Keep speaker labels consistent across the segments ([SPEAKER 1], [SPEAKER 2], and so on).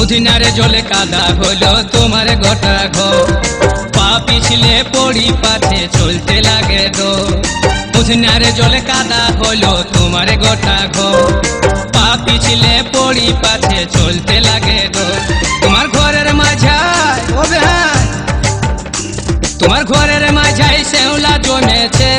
[SPEAKER 1] মুদিনারে জলে কাদা হলো তোমার গোটা ঘর, পা পিছলে পড়ি পাছে চলতে লাগে দো। মুদিনারে জলে কাদা হলো তোমার গোটা ঘর, পা পিছলে পড়ি পাছে চলতে লাগে দো। তোমার ঘরের মাঝায় ও বেহান, তোমার ঘরের মাঝায় শ্যাওলা জমেছে।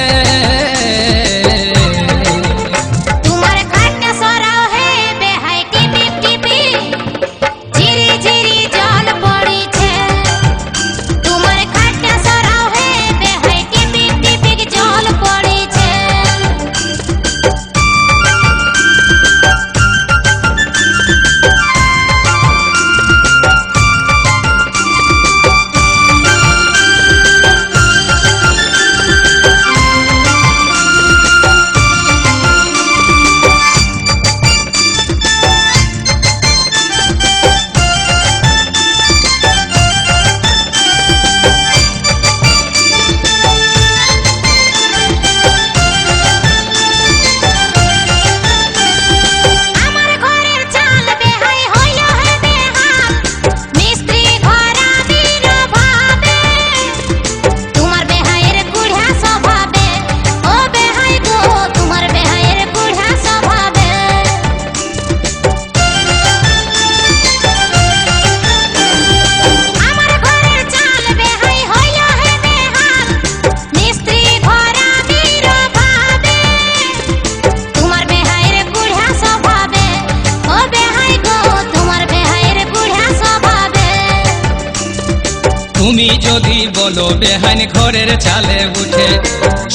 [SPEAKER 1] তুমি যদি বলো বেহান ঘরের চালে উঠে,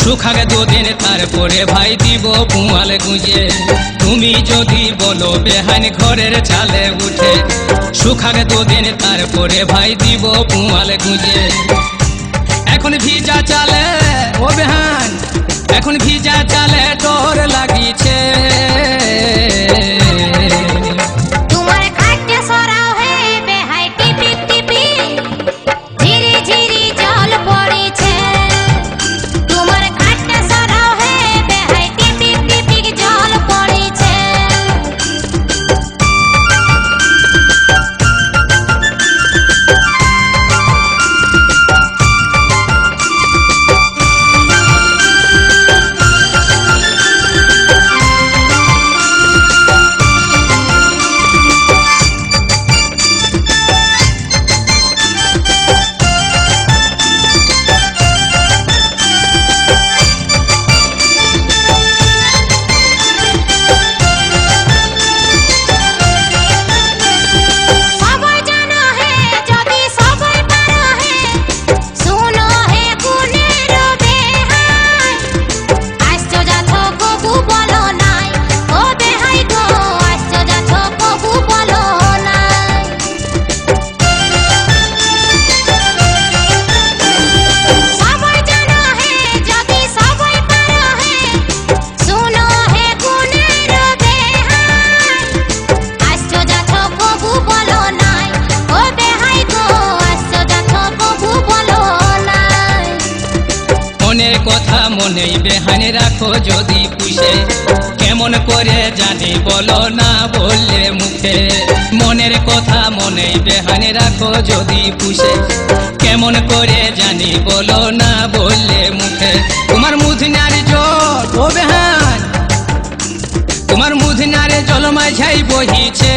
[SPEAKER 1] শুকাবে দুদিন তারপরে ভাই দিব পুয়াল গুঁজে। তুমি যদি বলো বেহান ঘরের চালে উঠে, শুকাবে দুদিন তারপরে ভাই দিব পুয়াল গুঁজে। এখন ভিজা চালে ও বেহান, এখন ভিজা চালে ডর লাগিছে। মনের কথা মনেই বেহানে রাখো যদি পুষে, কেমন করে জানি বলো না বললে মুখে। মনের কথা মনেই বেহানে রাখো যদি পুষে, কেমন করে জানি বলো না বললে মুখে। তোমার মুদিনার জল ও বেহান, তোমার মুদিনার জল মাঝাই বহিছে।